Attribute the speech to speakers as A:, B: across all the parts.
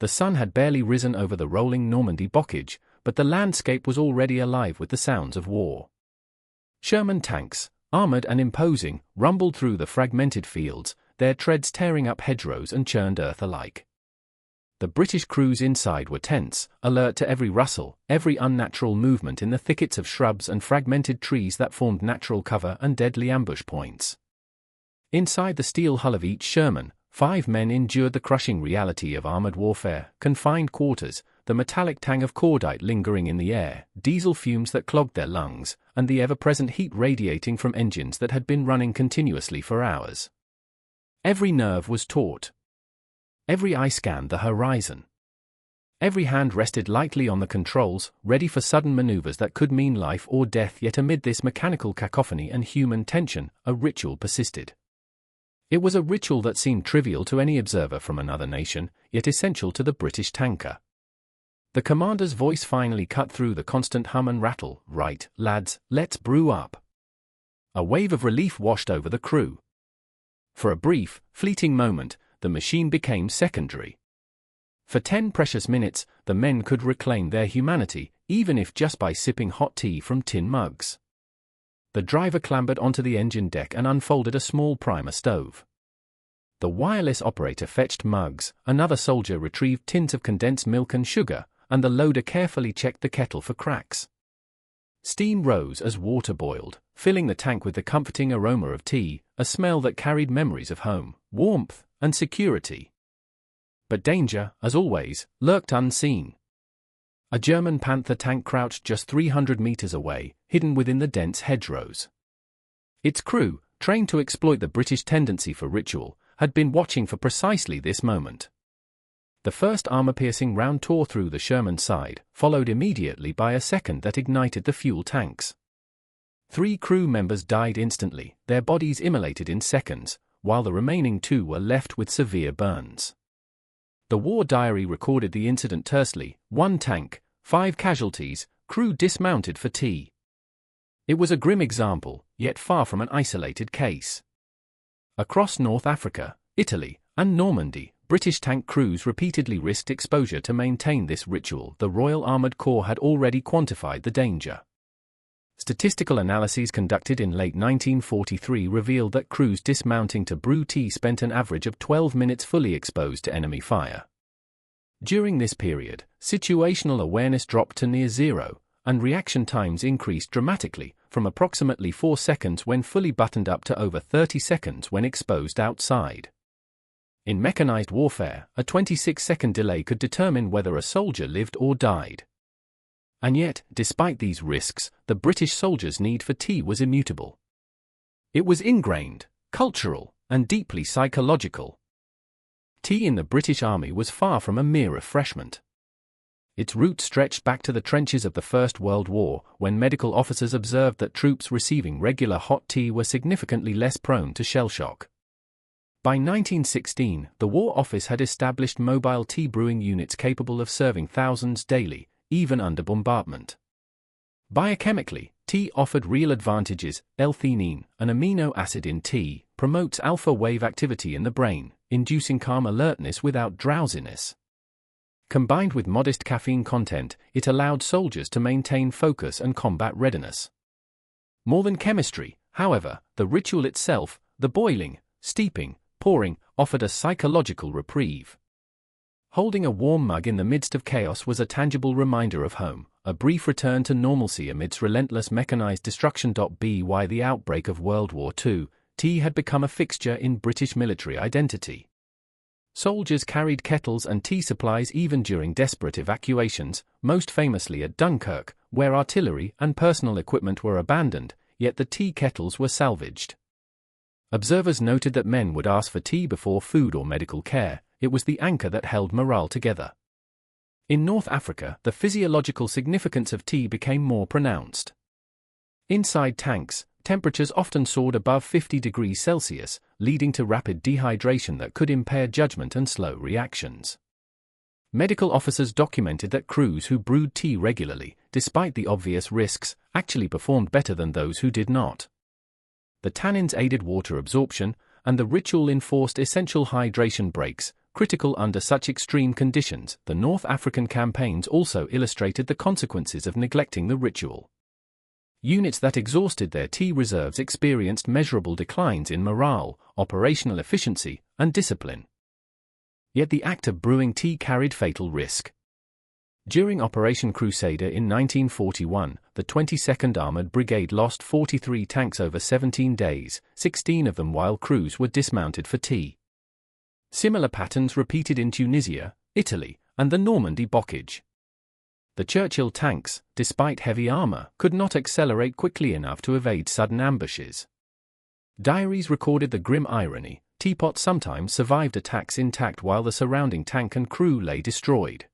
A: The sun had barely risen over the rolling Normandy bocage, but the landscape was already alive with the sounds of war. Sherman tanks, armored and imposing, rumbled through the fragmented fields, their treads tearing up hedgerows and churned earth alike. The British crews inside were tense, alert to every rustle, every unnatural movement in the thickets of shrubs and fragmented trees that formed natural cover and deadly ambush points. Inside the steel hull of each Sherman, 5 men endured the crushing reality of armored warfare, confined quarters, the metallic tang of cordite lingering in the air, diesel fumes that clogged their lungs, and the ever-present heat radiating from engines that had been running continuously for hours. Every nerve was taut. Every eye scanned the horizon. Every hand rested lightly on the controls, ready for sudden maneuvers that could mean life or death. Yet amid this mechanical cacophony and human tension, a ritual persisted. It was a ritual that seemed trivial to any observer from another nation, yet essential to the British tanker. The commander's voice finally cut through the constant hum and rattle. "Right, lads, let's brew up." A wave of relief washed over the crew. For a brief, fleeting moment, the machine became secondary. For 10 precious minutes, the men could reclaim their humanity, even if just by sipping hot tea from tin mugs. The driver clambered onto the engine deck and unfolded a small primer stove. The wireless operator fetched mugs, another soldier retrieved tins of condensed milk and sugar, and the loader carefully checked the kettle for cracks. Steam rose as water boiled, filling the tank with the comforting aroma of tea, a smell that carried memories of home, warmth, and security. But danger, as always, lurked unseen. A German Panther tank crouched just 300 meters away, hidden within the dense hedgerows. Its crew, trained to exploit the British tendency for ritual, had been watching for precisely this moment. The first armor-piercing round tore through the Sherman's side, followed immediately by a second that ignited the fuel tanks. 3 crew members died instantly, their bodies immolated in seconds, while the remaining 2 were left with severe burns. The war diary recorded the incident tersely: 1 tank, 5 casualties, crew dismounted for tea. It was a grim example, yet far from an isolated case. Across North Africa, Italy, and Normandy, British tank crews repeatedly risked exposure to maintain this ritual. The Royal Armoured Corps had already quantified the danger. Statistical analyses conducted in late 1943 revealed that crews dismounting to brew tea spent an average of 12 minutes fully exposed to enemy fire. During this period, situational awareness dropped to near zero, and reaction times increased dramatically, from approximately 4 seconds when fully buttoned up to over 30 seconds when exposed outside. In mechanized warfare, a 26-second delay could determine whether a soldier lived or died. And yet, despite these risks, the British soldiers' need for tea was immutable. It was ingrained, cultural, and deeply psychological. Tea in the British Army was far from a mere refreshment. Its roots stretched back to the trenches of the First World War, when medical officers observed that troops receiving regular hot tea were significantly less prone to shell shock. By 1916, the War Office had established mobile tea brewing units capable of serving thousands daily, even under bombardment. Biochemically, tea offered real advantages. L-theanine, an amino acid in tea, promotes alpha-wave activity in the brain, inducing calm alertness without drowsiness. Combined with modest caffeine content, it allowed soldiers to maintain focus and combat readiness. More than chemistry, however, the ritual itself, the boiling, steeping, pouring, offered a psychological reprieve. Holding a warm mug in the midst of chaos was a tangible reminder of home, a brief return to normalcy amidst relentless mechanized destruction. By the outbreak of World War II, tea had become a fixture in British military identity. Soldiers carried kettles and tea supplies even during desperate evacuations, most famously at Dunkirk, where artillery and personal equipment were abandoned, yet the tea kettles were salvaged. Observers noted that men would ask for tea before food or medical care. It was the anchor that held morale together. In North Africa, the physiological significance of tea became more pronounced. Inside tanks, temperatures often soared above 50 degrees Celsius, leading to rapid dehydration that could impair judgment and slow reactions. Medical officers documented that crews who brewed tea regularly, despite the obvious risks, actually performed better than those who did not. The tannins aided water absorption, and the ritual enforced essential hydration breaks, critical under such extreme conditions. The North African campaigns also illustrated the consequences of neglecting the ritual. Units that exhausted their tea reserves experienced measurable declines in morale, operational efficiency, and discipline. Yet the act of brewing tea carried fatal risk. During Operation Crusader in 1941, the 22nd Armored Brigade lost 43 tanks over 17 days, 16 of them while crews were dismounted for tea. Similar patterns repeated in Tunisia, Italy, and the Normandy blockage. The Churchill tanks, despite heavy armor, could not accelerate quickly enough to evade sudden ambushes. Diaries recorded the grim irony: teapots sometimes survived attacks intact while the surrounding tank and crew lay destroyed.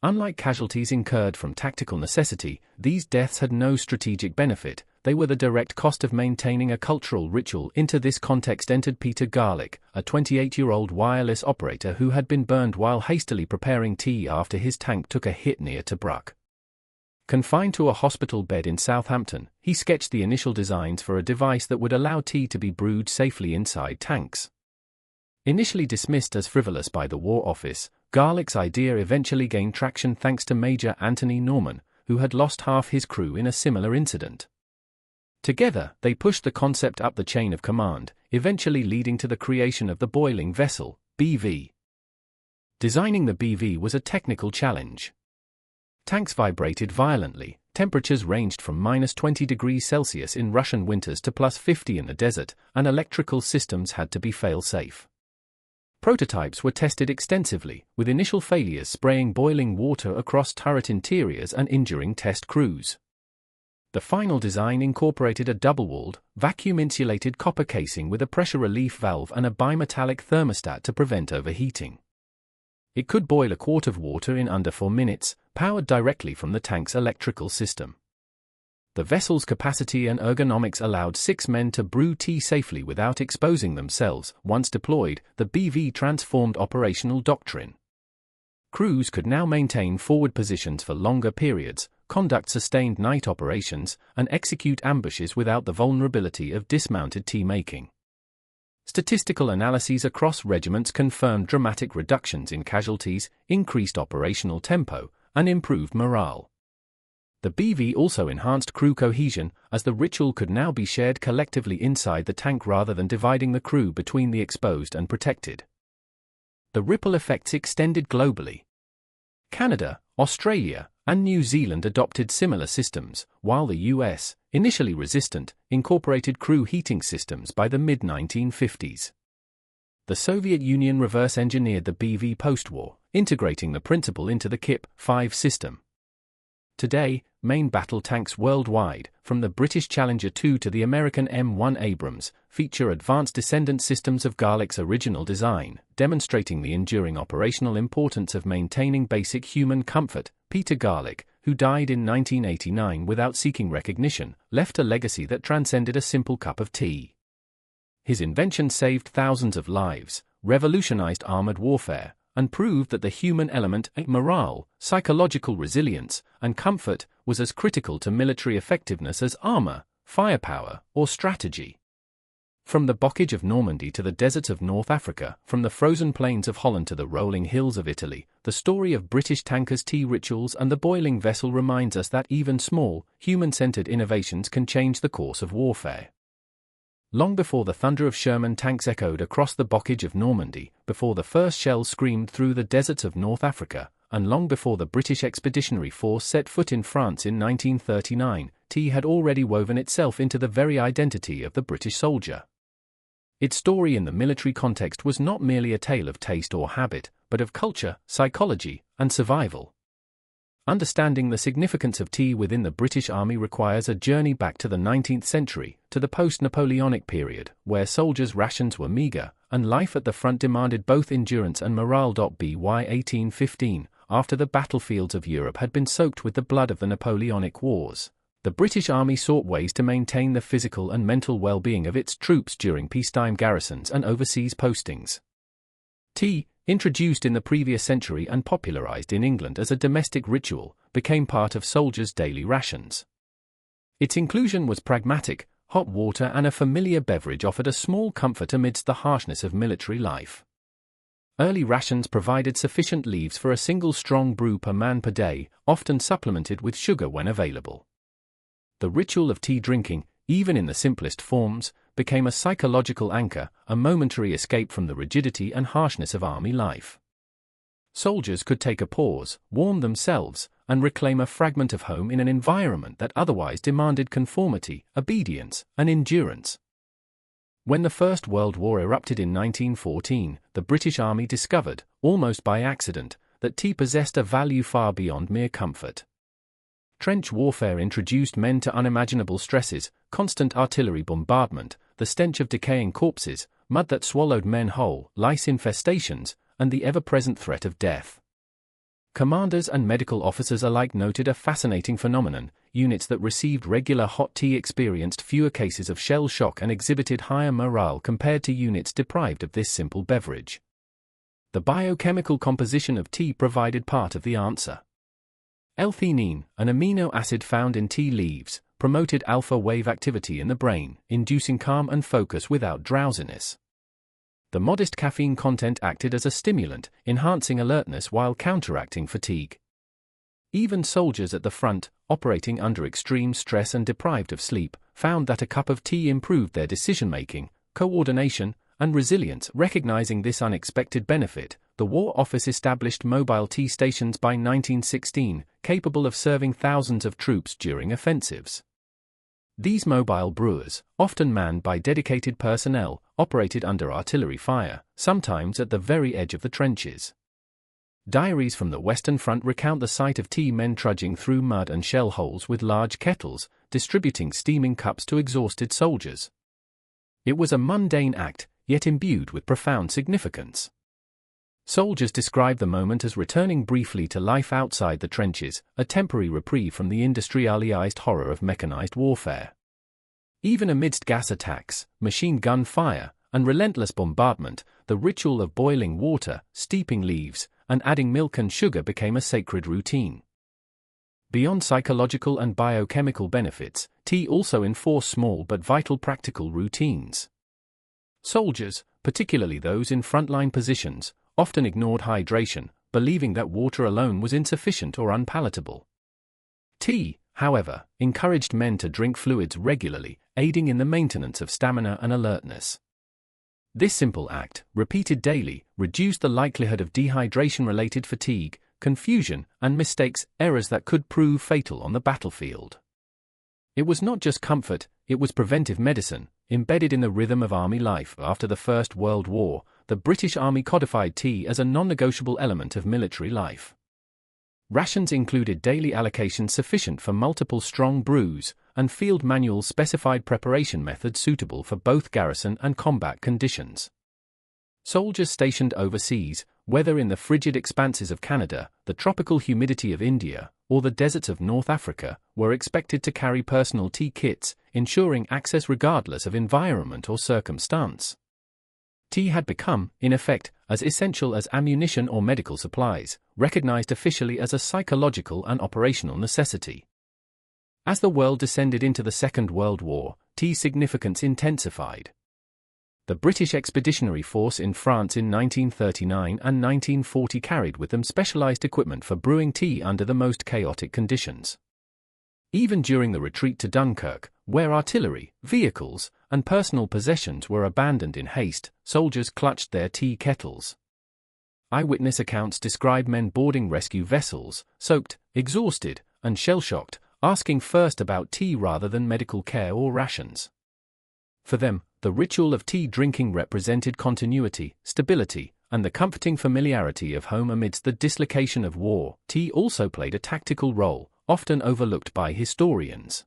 A: Unlike casualties incurred from tactical necessity, these deaths had no strategic benefit. They were the direct cost of maintaining a cultural ritual. Into this context entered Peter Garlick, a 28-year-old wireless operator who had been burned while hastily preparing tea after his tank took a hit near Tobruk. Confined to a hospital bed in Southampton, he sketched the initial designs for a device that would allow tea to be brewed safely inside tanks. Initially dismissed as frivolous by the War Office, Garlick's idea eventually gained traction thanks to Major Anthony Norman, who had lost half his crew in a similar incident. Together, they pushed the concept up the chain of command, eventually leading to the creation of the boiling vessel, BV. Designing the BV was a technical challenge. Tanks vibrated violently, temperatures ranged from -20 degrees Celsius in Russian winters to +50 in the desert, and electrical systems had to be fail-safe. Prototypes were tested extensively, with initial failures spraying boiling water across turret interiors and injuring test crews. The final design incorporated a double-walled, vacuum-insulated copper casing with a pressure relief valve and a bimetallic thermostat to prevent overheating. It could boil a quart of water in under 4 minutes, powered directly from the tank's electrical system. The vessel's capacity and ergonomics allowed 6 men to brew tea safely without exposing themselves. Once deployed, the BV transformed operational doctrine. Crews could now maintain forward positions for longer periods, conduct sustained night operations, and execute ambushes without the vulnerability of dismounted tea making. Statistical analyses across regiments confirmed dramatic reductions in casualties, increased operational tempo, and improved morale. The BV also enhanced crew cohesion, as the ritual could now be shared collectively inside the tank rather than dividing the crew between the exposed and protected. The ripple effects extended globally. Canada, Australia, and New Zealand adopted similar systems, while the US, initially resistant, incorporated crew heating systems by the mid-1950s. The Soviet Union reverse-engineered the BV post-war, integrating the principle into the KIP-5 system. Today, main battle tanks worldwide, from the British Challenger 2 to the American M1 Abrams, feature advanced descendant systems of Garlick's original design, demonstrating the enduring operational importance of maintaining basic human comfort. Peter Garlick, who died in 1989 without seeking recognition, left a legacy that transcended a simple cup of tea. His invention saved thousands of lives, revolutionized armored warfare, and proved that the human element, morale, psychological resilience, and comfort, was as critical to military effectiveness as armor, firepower, or strategy. From the bocage of Normandy to the deserts of North Africa, from the frozen plains of Holland to the rolling hills of Italy, the story of British tankers' tea rituals and the boiling vessel reminds us that even small, human-centered innovations can change the course of warfare. Long before the thunder of Sherman tanks echoed across the bocage of Normandy, before the first shells screamed through the deserts of North Africa, and long before the British Expeditionary Force set foot in France in 1939, tea had already woven itself into the very identity of the British soldier. Its story in the military context was not merely a tale of taste or habit, but of culture, psychology, and survival. Understanding the significance of tea within the British Army requires a journey back to the 19th century, to the post-Napoleonic period, where soldiers' rations were meager, and life at the front demanded both endurance and morale. By 1815, after the battlefields of Europe had been soaked with the blood of the Napoleonic Wars, the British Army sought ways to maintain the physical and mental well-being of its troops during peacetime garrisons and overseas postings. Tea, introduced in the previous century and popularized in England as a domestic ritual, became part of soldiers' daily rations. Its inclusion was pragmatic: hot water and a familiar beverage offered a small comfort amidst the harshness of military life. Early rations provided sufficient leaves for a single strong brew per man per day, often supplemented with sugar when available. The ritual of tea drinking, even in the simplest forms, became a psychological anchor, a momentary escape from the rigidity and harshness of army life. Soldiers could take a pause, warm themselves, and reclaim a fragment of home in an environment that otherwise demanded conformity, obedience, and endurance. When the First World War erupted in 1914, the British Army discovered, almost by accident, that tea possessed a value far beyond mere comfort. Trench warfare introduced men to unimaginable stresses: constant artillery bombardment, the stench of decaying corpses, mud that swallowed men whole, lice infestations, and the ever-present threat of death. Commanders and medical officers alike noted a fascinating phenomenon: units that received regular hot tea experienced fewer cases of shell shock and exhibited higher morale compared to units deprived of this simple beverage. The biochemical composition of tea provided part of the answer. L-theanine, an amino acid found in tea leaves, promoted alpha-wave activity in the brain, inducing calm and focus without drowsiness. The modest caffeine content acted as a stimulant, enhancing alertness while counteracting fatigue. Even soldiers at the front, operating under extreme stress and deprived of sleep, found that a cup of tea improved their decision-making, coordination, and resilience. Recognizing this unexpected benefit, the War Office established mobile tea stations by 1916, capable of serving thousands of troops during offensives. These mobile brewers, often manned by dedicated personnel, operated under artillery fire, sometimes at the very edge of the trenches. Diaries from the Western Front recount the sight of tea men trudging through mud and shell holes with large kettles, distributing steaming cups to exhausted soldiers. It was a mundane act, yet imbued with profound significance. Soldiers describe the moment as returning briefly to life outside the trenches, a temporary reprieve from the industrialized horror of mechanized warfare. Even amidst gas attacks, machine gun fire, and relentless bombardment, the ritual of boiling water, steeping leaves, and adding milk and sugar became a sacred routine. Beyond psychological and biochemical benefits, tea also enforced small but vital practical routines. Soldiers, particularly those in frontline positions, often ignored hydration, believing that water alone was insufficient or unpalatable. Tea, however, encouraged men to drink fluids regularly, aiding in the maintenance of stamina and alertness. This simple act, repeated daily, reduced the likelihood of dehydration-related fatigue, confusion, and mistakes, errors that could prove fatal on the battlefield. It was not just comfort, it was preventive medicine, embedded in the rhythm of army life. After the First World War, the British Army codified tea as a non-negotiable element of military life. Rations included daily allocations sufficient for multiple strong brews, and field manuals specified preparation methods suitable for both garrison and combat conditions. Soldiers stationed overseas, whether in the frigid expanses of Canada, the tropical humidity of India, or the deserts of North Africa, were expected to carry personal tea kits, ensuring access regardless of environment or circumstance. Tea had become, in effect, as essential as ammunition or medical supplies, recognized officially as a psychological and operational necessity. As the world descended into the Second World War, tea's significance intensified. The British Expeditionary Force in France in 1939 and 1940 carried with them specialized equipment for brewing tea under the most chaotic conditions. Even during the retreat to Dunkirk, where artillery, vehicles, and personal possessions were abandoned in haste, soldiers clutched their tea kettles. Eyewitness accounts describe men boarding rescue vessels, soaked, exhausted, and shell-shocked, asking first about tea rather than medical care or rations. For them, the ritual of tea drinking represented continuity, stability, and the comforting familiarity of home amidst the dislocation of war. Tea also played a tactical role, often overlooked by historians.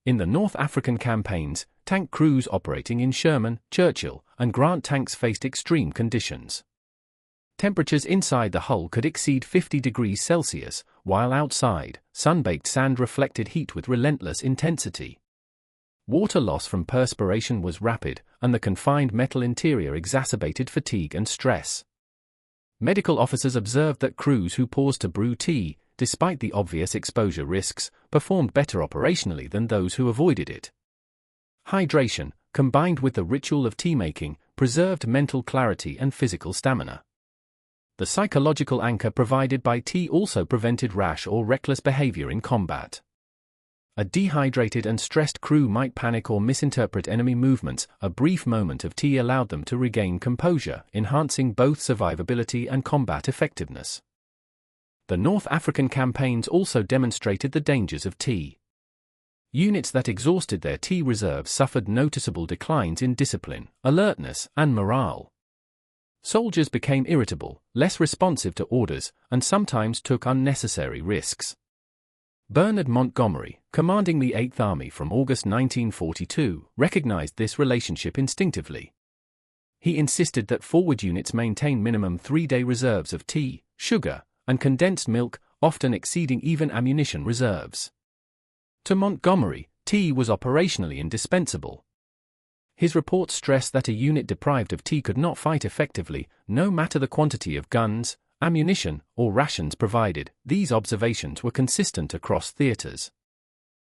A: In the North African campaigns, tank crews operating in Sherman, Churchill, and Grant tanks faced extreme conditions. Temperatures inside the hull could exceed 50 degrees Celsius, while outside, sun-baked sand reflected heat with relentless intensity. Water loss from perspiration was rapid, and the confined metal interior exacerbated fatigue and stress. Medical officers observed that crews who paused to brew tea, despite the obvious exposure risks, performed better operationally than those who avoided it. Hydration, combined with the ritual of tea-making, preserved mental clarity and physical stamina. The psychological anchor provided by tea also prevented rash or reckless behavior in combat. A dehydrated and stressed crew might panic or misinterpret enemy movements. A brief moment of tea allowed them to regain composure, enhancing both survivability and combat effectiveness. The North African campaigns also demonstrated the dangers of tea. Units that exhausted their tea reserves suffered noticeable declines in discipline, alertness, and morale. Soldiers became irritable, less responsive to orders, and sometimes took unnecessary risks. Bernard Montgomery, commanding the 8th Army from August 1942, recognized this relationship instinctively. He insisted that forward units maintain minimum 3-day reserves of tea, sugar, and condensed milk, often exceeding even ammunition reserves. To Montgomery, tea was operationally indispensable. His report stressed that a unit deprived of tea could not fight effectively, no matter the quantity of guns, ammunition, or rations provided. These observations were consistent across theaters.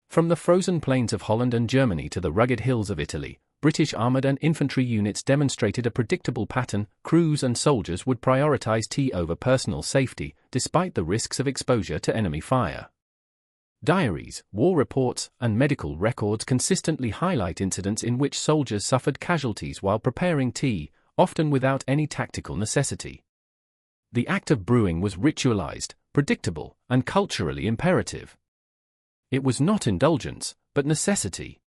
A: From the frozen plains of Holland and Germany to the rugged hills of Italy, British armored and infantry units demonstrated a predictable pattern. Crews and soldiers would prioritize tea over personal safety, despite the risks of exposure to enemy fire. Diaries, war reports, and medical records consistently highlight incidents in which soldiers suffered casualties while preparing tea, often without any tactical necessity. The act of brewing was ritualized, predictable, and culturally imperative. It was not indulgence, but necessity.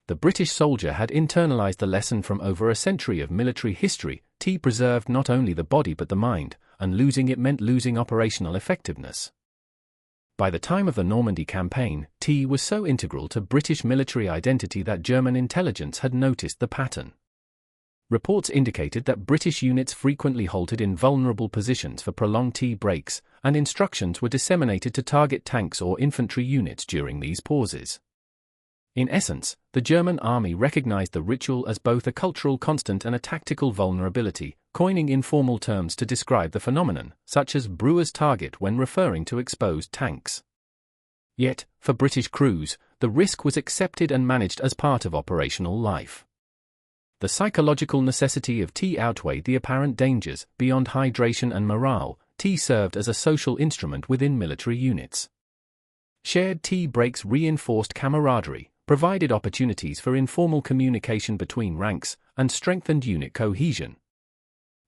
A: The British soldier had internalized the lesson from over a century of military history: tea preserved not only the body but the mind, and losing it meant losing operational effectiveness. By the time of the Normandy campaign, tea was so integral to British military identity that German intelligence had noticed the pattern. Reports indicated that British units frequently halted in vulnerable positions for prolonged tea breaks, and instructions were disseminated to target tanks or infantry units during these pauses. In essence, the German army recognized the ritual as both a cultural constant and a tactical vulnerability, coining informal terms to describe the phenomenon, such as brewer's target when referring to exposed tanks. Yet, for British crews, the risk was accepted and managed as part of operational life. The psychological necessity of tea outweighed the apparent dangers. Beyond hydration and morale, tea served as a social instrument within military units. Shared tea breaks reinforced camaraderie, provided opportunities for informal communication between ranks, and strengthened unit cohesion.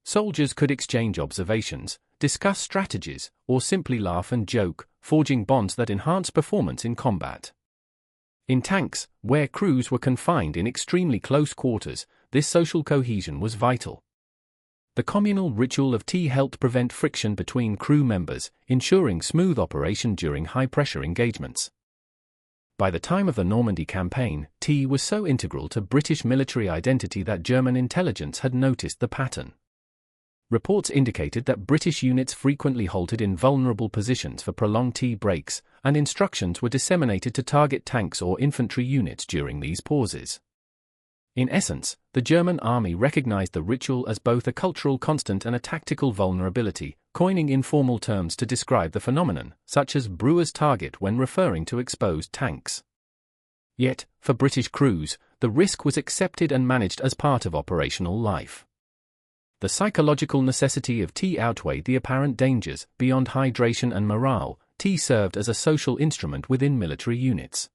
A: Soldiers could exchange observations, discuss strategies, or simply laugh and joke, forging bonds that enhance performance in combat. In tanks, where crews were confined in extremely close quarters, this social cohesion was vital. The communal ritual of tea helped prevent friction between crew members, ensuring smooth operation during high-pressure engagements. By the time of the Normandy campaign, tea was so integral to British military identity that German intelligence had noticed the pattern. Reports indicated that British units frequently halted in vulnerable positions for prolonged tea breaks, and instructions were disseminated to target tanks or infantry units during these pauses. In essence, the German army recognized the ritual as both a cultural constant and a tactical vulnerability, coining informal terms to describe the phenomenon, such as brewer's target when referring to exposed tanks. Yet, for British crews, the risk was accepted and managed as part of operational life. The psychological necessity of tea outweighed the apparent dangers. Beyond hydration and morale, tea served as a social instrument within military units.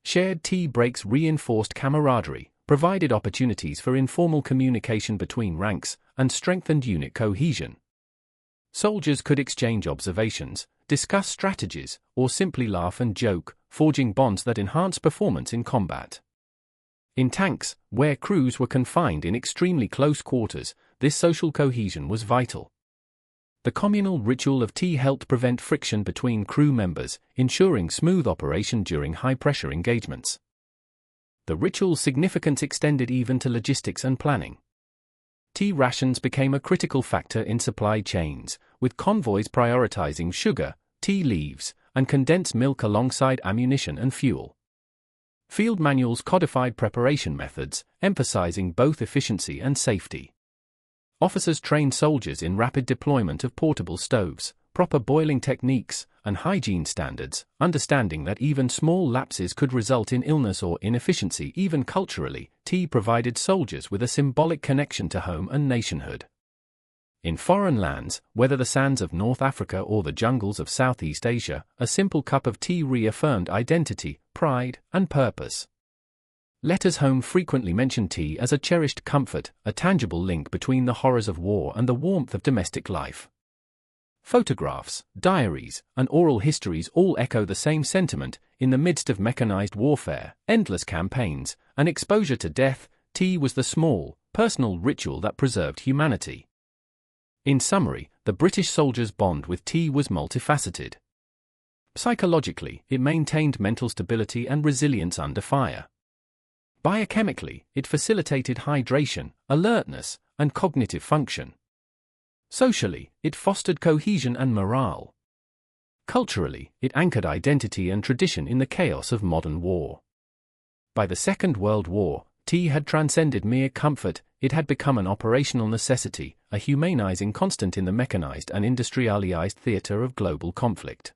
A: Shared tea breaks reinforced camaraderie, provided opportunities for informal communication between ranks, and strengthened unit cohesion. Soldiers could exchange observations, discuss strategies, or simply laugh and joke, forging bonds that enhance performance in combat. In tanks, where crews were confined in extremely close quarters, this social cohesion was vital. The communal ritual of tea helped prevent friction between crew members, ensuring smooth operation during high-pressure engagements. The ritual's significance extended even to logistics and planning. Tea rations became a critical factor in supply chains, with convoys prioritizing sugar, tea leaves, and condensed milk alongside ammunition and fuel. Field manuals codified preparation methods, emphasizing both efficiency and safety. Officers trained soldiers in rapid deployment of portable stoves, proper boiling techniques, and hygiene standards, understanding that even small lapses could result in illness or inefficiency. Even culturally, tea provided soldiers with a symbolic connection to home and nationhood. In foreign lands, whether the sands of North Africa or the jungles of Southeast Asia, a simple cup of tea reaffirmed identity, pride, and purpose. Letters home frequently mention tea as a cherished comfort, a tangible link between the horrors of war and the warmth of domestic life. Photographs, diaries, and oral histories all echo the same sentiment. In the midst of mechanized warfare, endless campaigns, and exposure to death, tea was the small, personal ritual that preserved humanity. In summary, the British soldiers' bond with tea was multifaceted. Psychologically, it maintained mental stability and resilience under fire. Biochemically, it facilitated hydration, alertness, and cognitive function. Socially, it fostered cohesion and morale. Culturally, it anchored identity and tradition in the chaos of modern war. By the Second World War, tea had transcended mere comfort. It had become an operational necessity, a humanizing constant in the mechanized and industrialized theater of global conflict.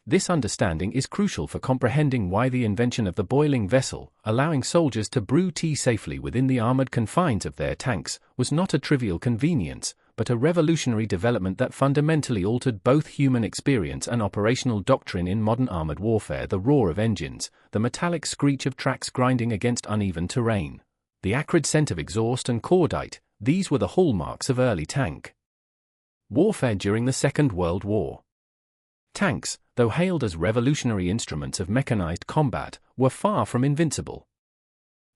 A: This understanding is crucial for comprehending why the invention of the boiling vessel, allowing soldiers to brew tea safely within the armored confines of their tanks, was not a trivial convenience, but a revolutionary development that fundamentally altered both human experience and operational doctrine in modern armored warfare. The roar of engines, the metallic screech of tracks grinding against uneven terrain, the acrid scent of exhaust and cordite, these were the hallmarks of early tank warfare during the Second World War. Tanks, though hailed as revolutionary instruments of mechanized combat, were far from invincible.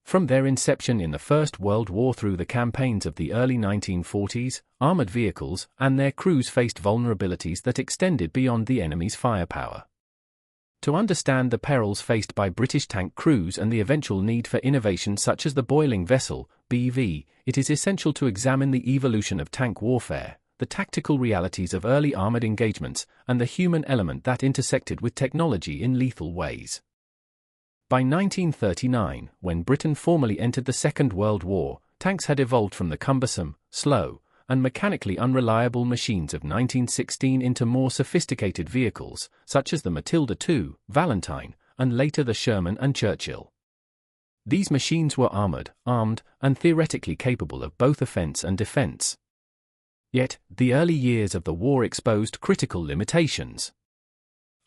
A: From their inception in the First World War through the campaigns of the early 1940s, armored vehicles and their crews faced vulnerabilities that extended beyond the enemy's firepower. To understand the perils faced by British tank crews and the eventual need for innovation such as the boiling vessel, BV, it is essential to examine the evolution of tank warfare, the tactical realities of early armored engagements, and the human element that intersected with technology in lethal ways. By 1939, when Britain formally entered the Second World War, tanks had evolved from the cumbersome, slow, and mechanically unreliable machines of 1916 into more sophisticated vehicles, such as the Matilda II, Valentine, and later the Sherman and Churchill. These machines were armored, armed, and theoretically capable of both offense and defense. Yet, the early years of the war exposed critical limitations.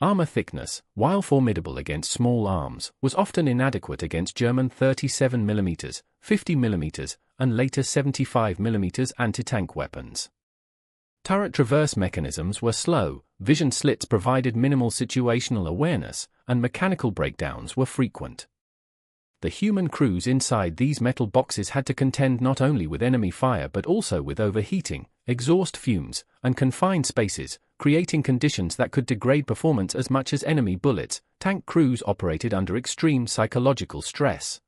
A: Armor thickness, while formidable against small arms, was often inadequate against German 37mm, 50mm, and later 75mm anti-tank weapons. Turret traverse mechanisms were slow, vision slits provided minimal situational awareness, and mechanical breakdowns were frequent. The human crews inside these metal boxes had to contend not only with enemy fire but also with overheating, exhaust fumes, and confined spaces, creating conditions that could degrade performance as much as enemy bullets. Tank crews operated under extreme psychological stress.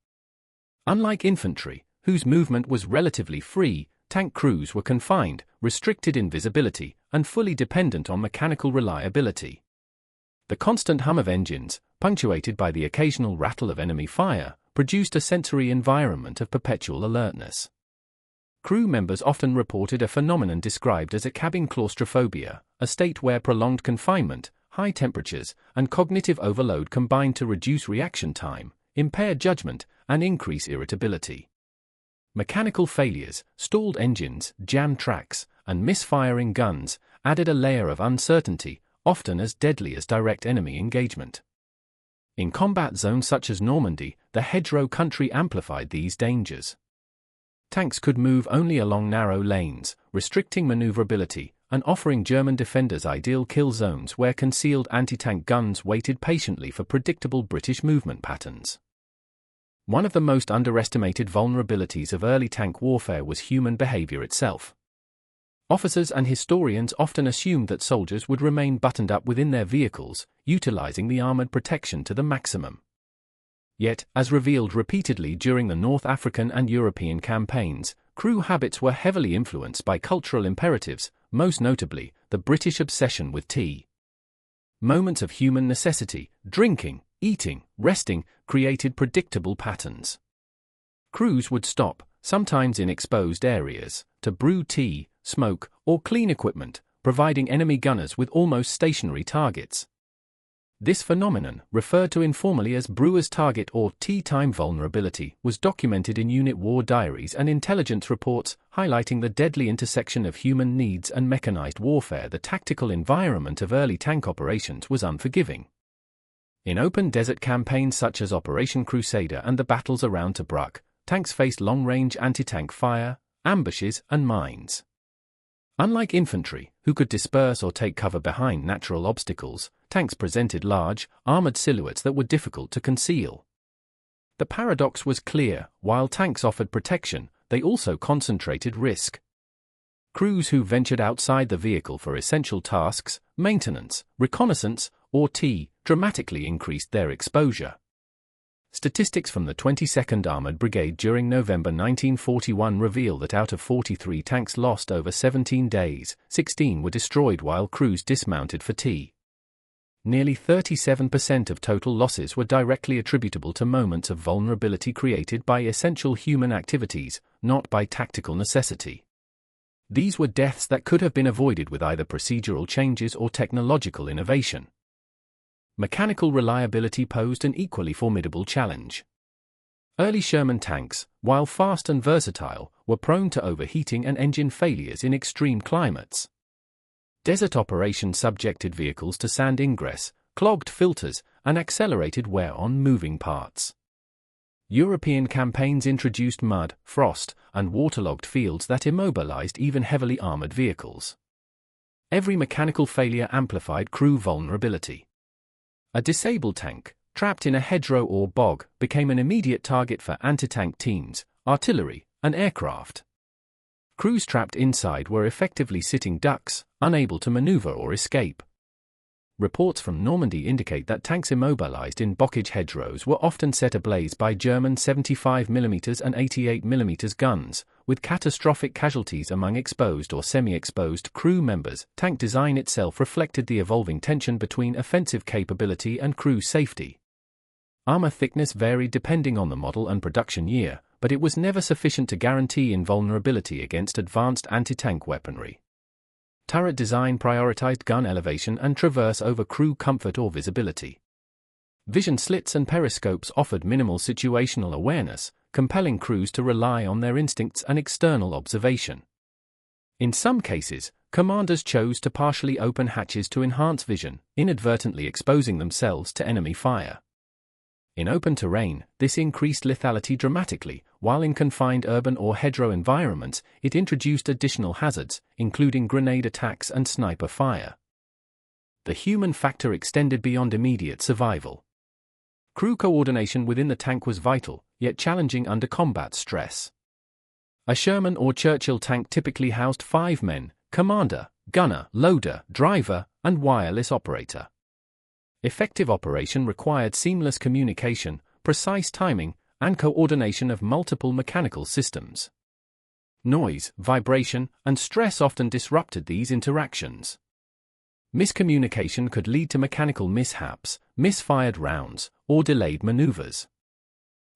A: Unlike infantry, whose movement was relatively free, tank crews were confined, restricted in visibility, and fully dependent on mechanical reliability. The constant hum of engines, punctuated by the occasional rattle of enemy fire, produced a sensory environment of perpetual alertness. Crew members often reported a phenomenon described as a cabin claustrophobia, a state where prolonged confinement, high temperatures, and cognitive overload combined to reduce reaction time, impair judgment, and increase irritability. Mechanical failures, stalled engines, jammed tracks, and misfiring guns added a layer of uncertainty, often as deadly as direct enemy engagement. In combat zones such as Normandy, the hedgerow country amplified these dangers. Tanks could move only along narrow lanes, restricting maneuverability, and offering German defenders ideal kill zones where concealed anti-tank guns waited patiently for predictable British movement patterns. One of the most underestimated vulnerabilities of early tank warfare was human behavior itself. Officers and historians often assumed that soldiers would remain buttoned up within their vehicles, utilizing the armored protection to the maximum. Yet, as revealed repeatedly during the North African and European campaigns, crew habits were heavily influenced by cultural imperatives, most notably, the British obsession with tea. Moments of human necessity, drinking, eating, resting, created predictable patterns. Crews would stop, sometimes in exposed areas, to brew tea, smoke, or clean equipment, providing enemy gunners with almost stationary targets. This phenomenon, referred to informally as Brewer's target or tea-time vulnerability, was documented in unit war diaries and intelligence reports, highlighting the deadly intersection of human needs and mechanized warfare. The tactical environment of early tank operations was unforgiving. In open desert campaigns such as Operation Crusader and the battles around Tobruk, tanks faced long-range anti-tank fire, ambushes, and mines. Unlike infantry, who could disperse or take cover behind natural obstacles, tanks presented large, armored silhouettes that were difficult to conceal. The paradox was clear: while tanks offered protection, they also concentrated risk. Crews who ventured outside the vehicle for essential tasks, maintenance, reconnaissance, or dramatically increased their exposure. Statistics from the 22nd Armored Brigade during November 1941 reveal that out of 43 tanks lost over 17 days, 16 were destroyed while crews dismounted for tea. Nearly 37% of total losses were directly attributable to moments of vulnerability created by essential human activities, not by tactical necessity. These were deaths that could have been avoided with either procedural changes or technological innovation. Mechanical reliability posed an equally formidable challenge. Early Sherman tanks, while fast and versatile, were prone to overheating and engine failures in extreme climates. Desert operations subjected vehicles to sand ingress, clogged filters, and accelerated wear on moving parts. European campaigns introduced mud, frost, and waterlogged fields that immobilized even heavily armored vehicles. Every mechanical failure amplified crew vulnerability. A disabled tank, trapped in a hedgerow or bog, became an immediate target for anti-tank teams, artillery, and aircraft. Crews trapped inside were effectively sitting ducks, unable to maneuver or escape. Reports from Normandy indicate that tanks immobilized in bockage hedgerows were often set ablaze by German 75mm and 88mm guns, with catastrophic casualties among exposed or semi-exposed crew members. Tank design itself reflected the evolving tension between offensive capability and crew safety. Armor thickness varied depending on the model and production year, but it was never sufficient to guarantee invulnerability against advanced anti-tank weaponry. Turret design prioritized gun elevation and traverse over crew comfort or visibility. Vision slits and periscopes offered minimal situational awareness, compelling crews to rely on their instincts and external observation. In some cases, commanders chose to partially open hatches to enhance vision, inadvertently exposing themselves to enemy fire. In open terrain, this increased lethality dramatically, while in confined urban or hedgerow environments, it introduced additional hazards, including grenade attacks and sniper fire. The human factor extended beyond immediate survival. Crew coordination within the tank was vital, yet challenging under combat stress. A Sherman or Churchill tank typically housed 5 men: commander, gunner, loader, driver, and wireless operator. Effective operation required seamless communication, precise timing, and coordination of multiple mechanical systems. Noise, vibration, and stress often disrupted these interactions. Miscommunication could lead to mechanical mishaps, misfired rounds, or delayed maneuvers.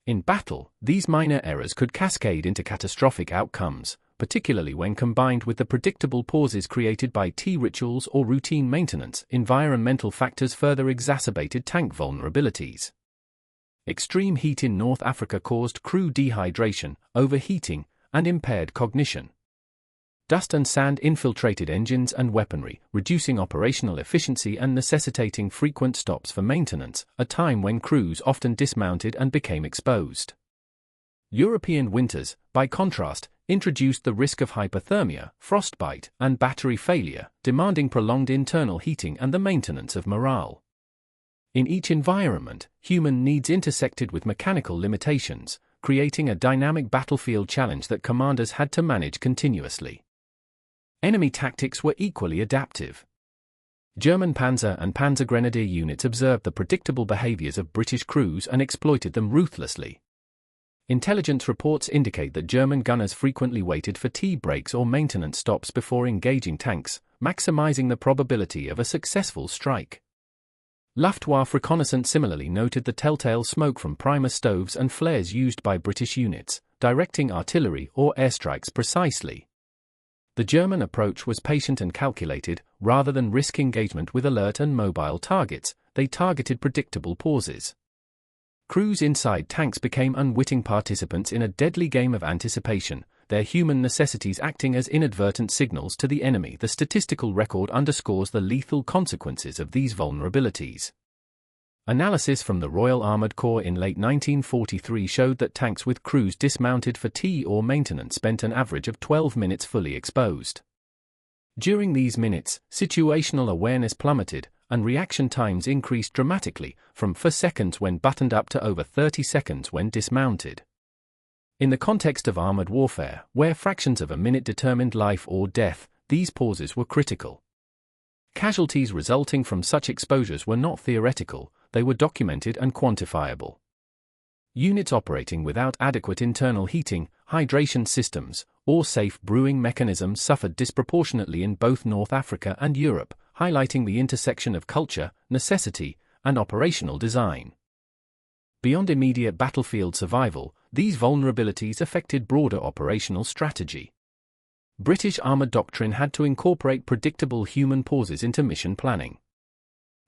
A: In battle, these minor errors could cascade into catastrophic outcomes, particularly when combined with the predictable pauses created by tea rituals or routine maintenance. Environmental factors further exacerbated tank vulnerabilities. Extreme heat in North Africa caused crew dehydration, overheating, and impaired cognition. Dust and sand infiltrated engines and weaponry, reducing operational efficiency and necessitating frequent stops for maintenance, a time when crews often dismounted and became exposed. European winters, by contrast, introduced the risk of hypothermia, frostbite, and battery failure, demanding prolonged internal heating and the maintenance of morale. In each environment, human needs intersected with mechanical limitations, creating a dynamic battlefield challenge that commanders had to manage continuously. Enemy tactics were equally adaptive. German Panzer and Panzergrenadier units observed the predictable behaviors of British crews and exploited them ruthlessly. Intelligence reports indicate that German gunners frequently waited for tea breaks or maintenance stops before engaging tanks, maximizing the probability of a successful strike. Luftwaffe reconnaissance similarly noted the telltale smoke from primer stoves and flares used by British units, directing artillery or airstrikes precisely. The German approach was patient and calculated, rather than risk engagement with alert and mobile targets, they targeted predictable pauses. Crews inside tanks became unwitting participants in a deadly game of anticipation, their human necessities acting as inadvertent signals to the enemy. The statistical record underscores the lethal consequences of these vulnerabilities. Analysis from the Royal Armoured Corps in late 1943 showed that tanks with crews dismounted for tea or maintenance spent an average of 12 minutes fully exposed. During these minutes, situational awareness plummeted, and reaction times increased dramatically, from 4 seconds when buttoned up to over 30 seconds when dismounted. In the context of armored warfare, where fractions of a minute determined life or death, these pauses were critical. Casualties resulting from such exposures were not theoretical, they were documented and quantifiable. Units operating without adequate internal heating, hydration systems, or safe brewing mechanisms suffered disproportionately in both North Africa and Europe, highlighting the intersection of culture, necessity, and operational design. Beyond immediate battlefield survival, these vulnerabilities affected broader operational strategy. British armored doctrine had to incorporate predictable human pauses into mission planning.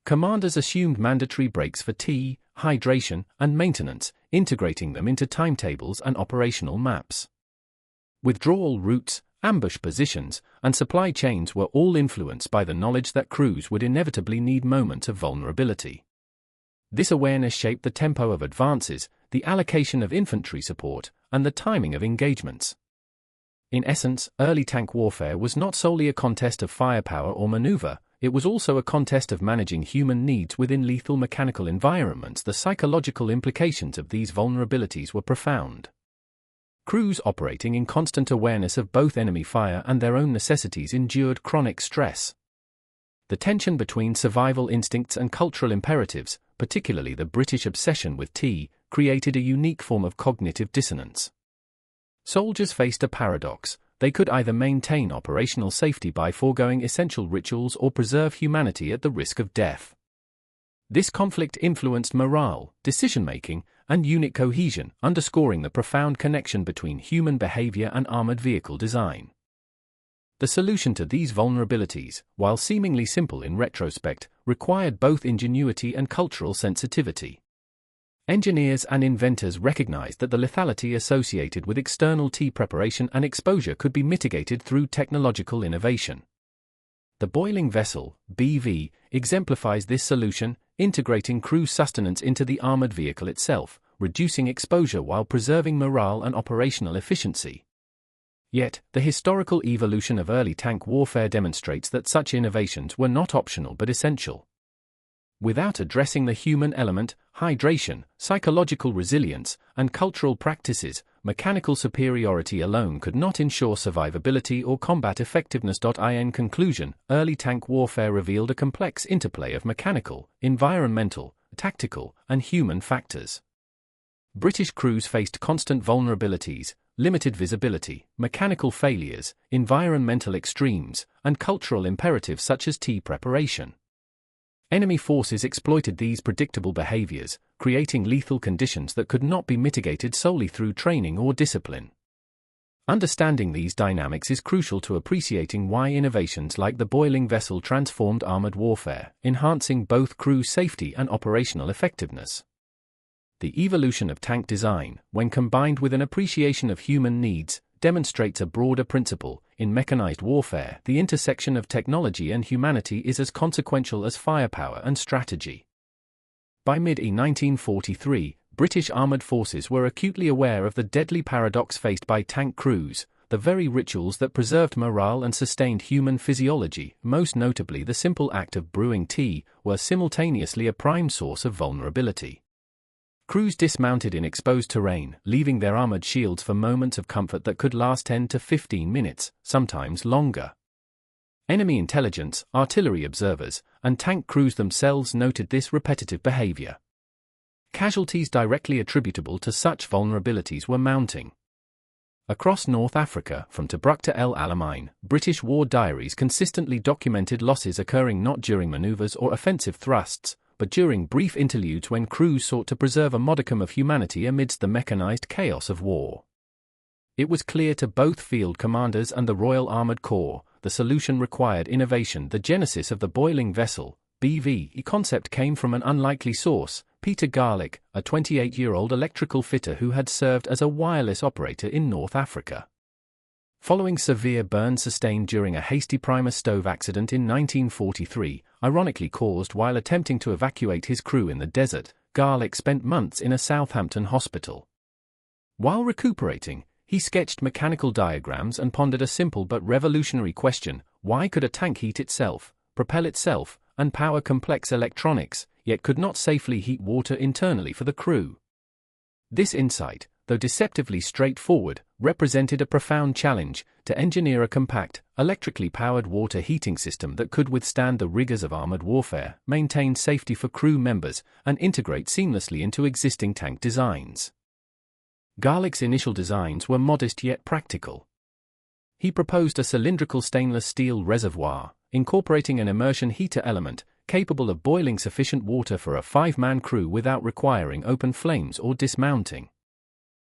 A: Commanders assumed mandatory breaks for tea, hydration, and maintenance, integrating them into timetables and operational maps. Withdrawal routes, ambush positions, and supply chains were all influenced by the knowledge that crews would inevitably need moments of vulnerability. This awareness shaped the tempo of advances, the allocation of infantry support, and the timing of engagements. In essence, early tank warfare was not solely a contest of firepower or maneuver, it was also a contest of managing human needs within lethal mechanical environments. The psychological implications of these vulnerabilities were profound. Crews operating in constant awareness of both enemy fire and their own necessities endured chronic stress. The tension between survival instincts and cultural imperatives, particularly the British obsession with tea, created a unique form of cognitive dissonance. Soldiers faced a paradox: they could either maintain operational safety by foregoing essential rituals or preserve humanity at the risk of death. This conflict influenced morale, decision-making, and unit cohesion, underscoring the profound connection between human behavior and armored vehicle design. The solution to these vulnerabilities, while seemingly simple in retrospect, required both ingenuity and cultural sensitivity. Engineers and inventors recognized that the lethality associated with external tea preparation and exposure could be mitigated through technological innovation. The boiling vessel, BV, exemplifies this solution, integrating crew sustenance into the armored vehicle itself, reducing exposure while preserving morale and operational efficiency. Yet, the historical evolution of early tank warfare demonstrates that such innovations were not optional but essential. Without addressing the human element, hydration, psychological resilience, and cultural practices, mechanical superiority alone could not ensure survivability or combat effectiveness. In conclusion, early tank warfare revealed a complex interplay of mechanical, environmental, tactical, and human factors. British crews faced constant vulnerabilities, limited visibility, mechanical failures, environmental extremes, and cultural imperatives such as tea preparation. Enemy forces exploited these predictable behaviors, creating lethal conditions that could not be mitigated solely through training or discipline. Understanding these dynamics is crucial to appreciating why innovations like the boiling vessel transformed armored warfare, enhancing both crew safety and operational effectiveness. The evolution of tank design, when combined with an appreciation of human needs, demonstrates a broader principle: in mechanized warfare, the intersection of technology and humanity is as consequential as firepower and strategy. By mid-1943, British armored forces were acutely aware of the deadly paradox faced by tank crews: the very rituals that preserved morale and sustained human physiology, most notably the simple act of brewing tea, were simultaneously a prime source of vulnerability. Crews dismounted in exposed terrain, leaving their armored shields for moments of comfort that could last 10 to 15 minutes, sometimes longer. Enemy intelligence, artillery observers, and tank crews themselves noted this repetitive behavior. Casualties directly attributable to such vulnerabilities were mounting. Across North Africa, from Tobruk to El Alamein, British war diaries consistently documented losses occurring not during maneuvers or offensive thrusts, but during brief interludes when crews sought to preserve a modicum of humanity amidst the mechanized chaos of war. It was clear to both field commanders and the Royal Armoured Corps, the solution required innovation. The genesis of the boiling vessel, WWII concept came from an unlikely source, Peter Garlick, a 28-year-old electrical fitter who had served as a wireless operator in North Africa. Following severe burns sustained during a hasty primer stove accident in 1943, ironically caused while attempting to evacuate his crew in the desert, Garlick spent months in a Southampton hospital. While recuperating, he sketched mechanical diagrams and pondered a simple but revolutionary question: why could a tank heat itself, propel itself, and power complex electronics, yet could not safely heat water internally for the crew? This insight, though deceptively straightforward, represented a profound challenge: to engineer a compact, electrically powered water heating system that could withstand the rigors of armored warfare, maintain safety for crew members, and integrate seamlessly into existing tank designs. Garlick's initial designs were modest yet practical. He proposed a cylindrical stainless steel reservoir, incorporating an immersion heater element, capable of boiling sufficient water for a 5-man crew without requiring open flames or dismounting.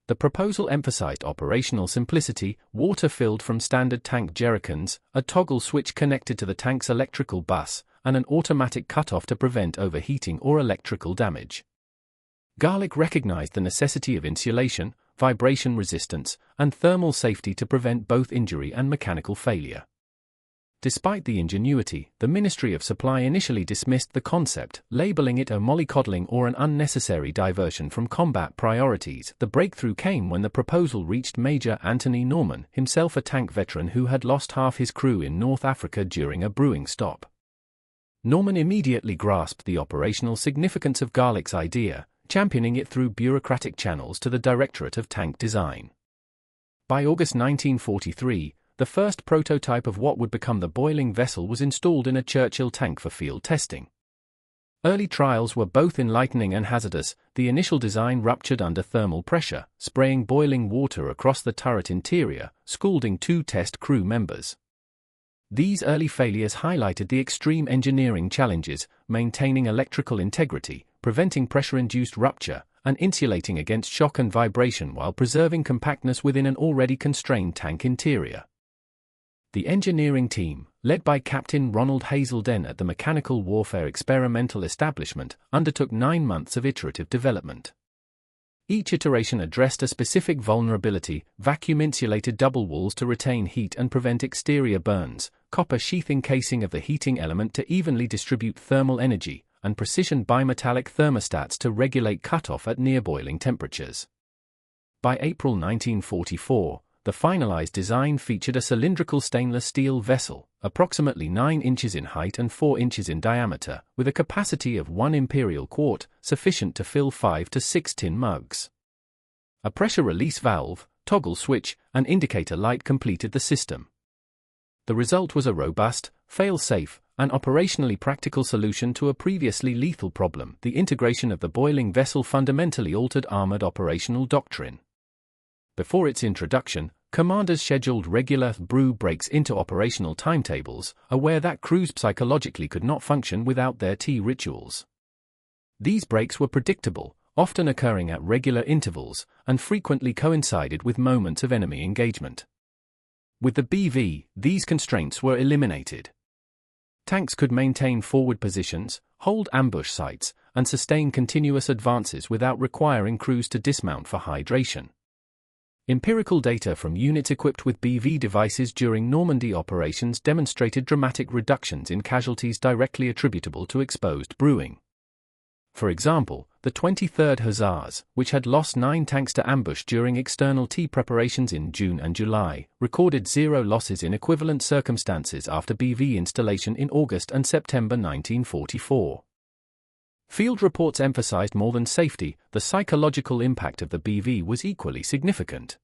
A: The proposal emphasized operational simplicity: water filled from standard tank jerrycans, a toggle switch connected to the tank's electrical bus, and an automatic cutoff to prevent overheating or electrical damage. Garlick recognized the necessity of insulation, vibration resistance, and thermal safety to prevent both injury and mechanical failure. Despite the ingenuity, the Ministry of Supply initially dismissed the concept, labeling it a mollycoddling or an unnecessary diversion from combat priorities. The breakthrough came when the proposal reached Major Anthony Norman, himself a tank veteran who had lost half his crew in North Africa during a brewing stop. Norman immediately grasped the operational significance of Garlick's idea, championing it through bureaucratic channels to the Directorate of Tank Design. By August 1943, the first prototype of what would become the boiling vessel was installed in a Churchill tank for field testing. Early trials were both enlightening and hazardous. The initial design ruptured under thermal pressure, spraying boiling water across the turret interior, scalding 2 test crew members. These early failures highlighted the extreme engineering challenges: maintaining electrical integrity, preventing pressure-induced rupture, and insulating against shock and vibration while preserving compactness within an already constrained tank interior. The engineering team, led by Captain Ronald Hazelden at the Mechanical Warfare Experimental Establishment, undertook 9 months of iterative development. Each iteration addressed a specific vulnerability: vacuum-insulated double walls to retain heat and prevent exterior burns, copper sheathing casing of the heating element to evenly distribute thermal energy, and precision bimetallic thermostats to regulate cutoff at near-boiling temperatures. By April 1944, the finalized design featured a cylindrical stainless steel vessel, approximately 9 inches in height and 4 inches in diameter, with a capacity of 1 imperial quart, sufficient to fill 5 to 6 tin mugs. A pressure release valve, toggle switch, and indicator light completed the system. The result was a robust, fail-safe, and operationally practical solution to a previously lethal problem. The integration of the boiling vessel fundamentally altered armored operational doctrine. Before its introduction, commanders scheduled regular brew breaks into operational timetables, aware that crews psychologically could not function without their tea rituals. These breaks were predictable, often occurring at regular intervals, and frequently coincided with moments of enemy engagement. With the BV, these constraints were eliminated. Tanks could maintain forward positions, hold ambush sites, and sustain continuous advances without requiring crews to dismount for hydration. Empirical data from units equipped with BV devices during Normandy operations demonstrated dramatic reductions in casualties directly attributable to exposed brewing. For example, the 23rd Hussars, which had lost 9 tanks to ambush during external tea preparations in June and July, recorded 0 losses in equivalent circumstances after BV installation in August and September 1944. Field reports emphasized more than safety; the psychological impact of the BV was equally significant.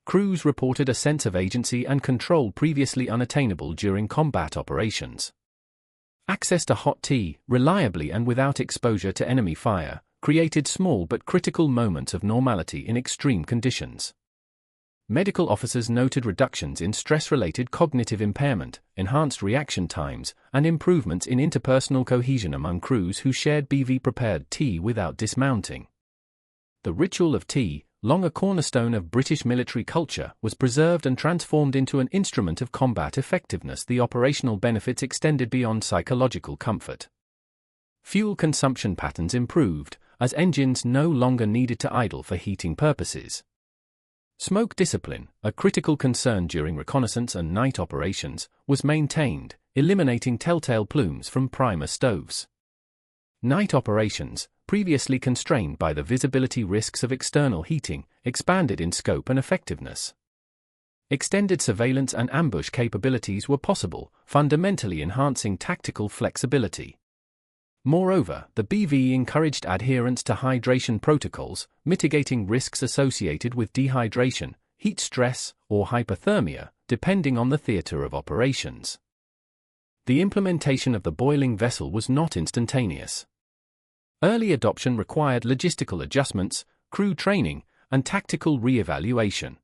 A: Crews reported a sense of agency and control previously unattainable during combat operations. Access to hot tea, reliably and without exposure to enemy fire, created small but critical moments of normality in extreme conditions. Medical officers noted reductions in stress-related cognitive impairment, enhanced reaction times, and improvements in interpersonal cohesion among crews who shared BV-prepared tea without dismounting. The ritual of tea, long a cornerstone of British military culture, was preserved and transformed into an instrument of combat effectiveness. The operational benefits extended beyond psychological comfort. Fuel consumption patterns improved, as engines no longer needed to idle for heating purposes. Smoke discipline, a critical concern during reconnaissance and night operations, was maintained, eliminating telltale plumes from primer stoves. Night operations, previously constrained by the visibility risks of external heating, expanded in scope and effectiveness. Extended surveillance and ambush capabilities were possible, fundamentally enhancing tactical flexibility. Moreover, the BV encouraged adherence to hydration protocols, mitigating risks associated with dehydration, heat stress, or hypothermia, depending on the theater of operations. The implementation of the boiling vessel was not instantaneous. Early adoption required logistical adjustments, crew training, and tactical re-evaluation.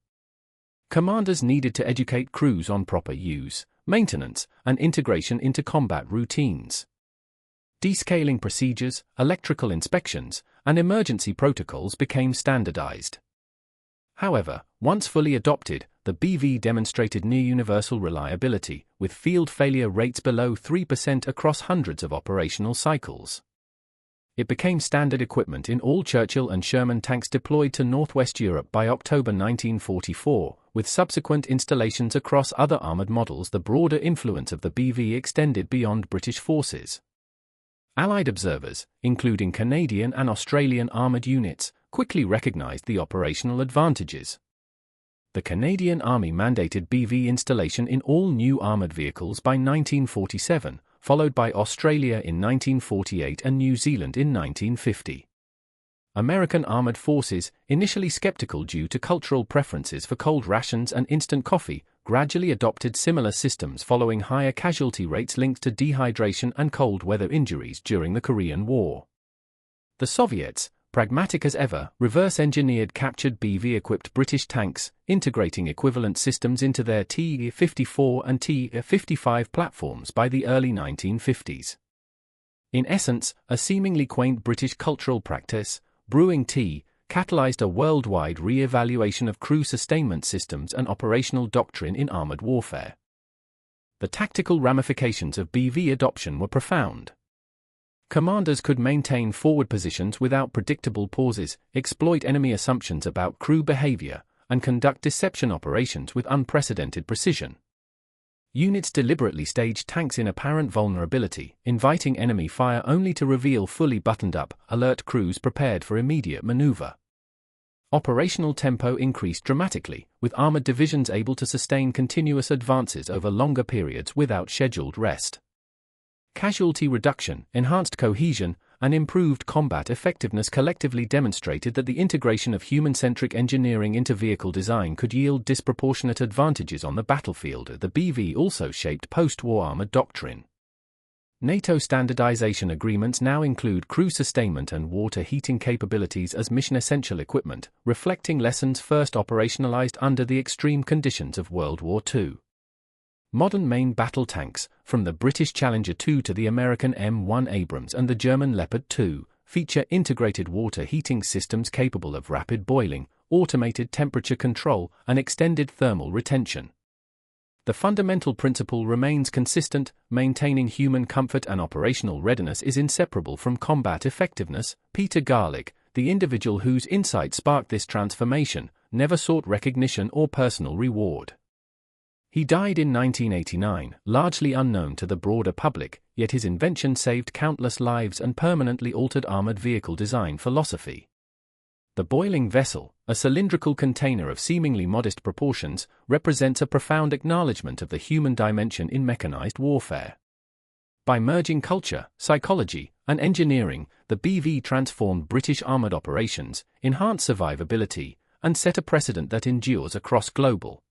A: Commanders needed to educate crews on proper use, maintenance, and integration into combat routines. Descaling procedures, electrical inspections, and emergency protocols became standardized. However, once fully adopted, the BV demonstrated near-universal reliability, with field failure rates below 3% across hundreds of operational cycles. It became standard equipment in all Churchill and Sherman tanks deployed to Northwest Europe by October 1944, with subsequent installations across other armored models. The broader influence of the BV extended beyond British forces. Allied observers, including Canadian and Australian armoured units, quickly recognised the operational advantages. The Canadian Army mandated BV installation in all new armoured vehicles by 1947, followed by Australia in 1948 and New Zealand in 1950. American armoured forces, initially skeptical due to cultural preferences for cold rations and instant coffee, gradually adopted similar systems following higher casualty rates linked to dehydration and cold weather injuries during the Korean War. The Soviets, pragmatic as ever, reverse-engineered captured BV-equipped British tanks, integrating equivalent systems into their T-54 and T-55 platforms by the early 1950s. In essence, a seemingly quaint British cultural practice, brewing tea, catalyzed a worldwide re-evaluation of crew sustainment systems and operational doctrine in armored warfare. The tactical ramifications of BV adoption were profound. Commanders could maintain forward positions without predictable pauses, exploit enemy assumptions about crew behavior, and conduct deception operations with unprecedented precision. Units deliberately staged tanks in apparent vulnerability, inviting enemy fire only to reveal fully buttoned-up, alert crews prepared for immediate maneuver. Operational tempo increased dramatically, with armored divisions able to sustain continuous advances over longer periods without scheduled rest. Casualty reduction, enhanced cohesion, and improved combat effectiveness collectively demonstrated that the integration of human-centric engineering into vehicle design could yield disproportionate advantages on the battlefield. The BV also shaped post-war armored doctrine. NATO standardization agreements now include crew sustainment and water heating capabilities as mission-essential equipment, reflecting lessons first operationalized under the extreme conditions of World War II. Modern main battle tanks, from the British Challenger 2 to the American M1 Abrams and the German Leopard 2, feature integrated water heating systems capable of rapid boiling, automated temperature control, and extended thermal retention. The fundamental principle remains consistent: maintaining human comfort and operational readiness is inseparable from combat effectiveness. Peter Garlick, the individual whose insight sparked this transformation, never sought recognition or personal reward. He died in 1989, largely unknown to the broader public, yet his invention saved countless lives and permanently altered armored vehicle design philosophy. The boiling vessel, a cylindrical container of seemingly modest proportions, represents a profound acknowledgement of the human dimension in mechanized warfare. By merging culture, psychology, and engineering, the BV transformed British armored operations, enhanced survivability, and set a precedent that endures across global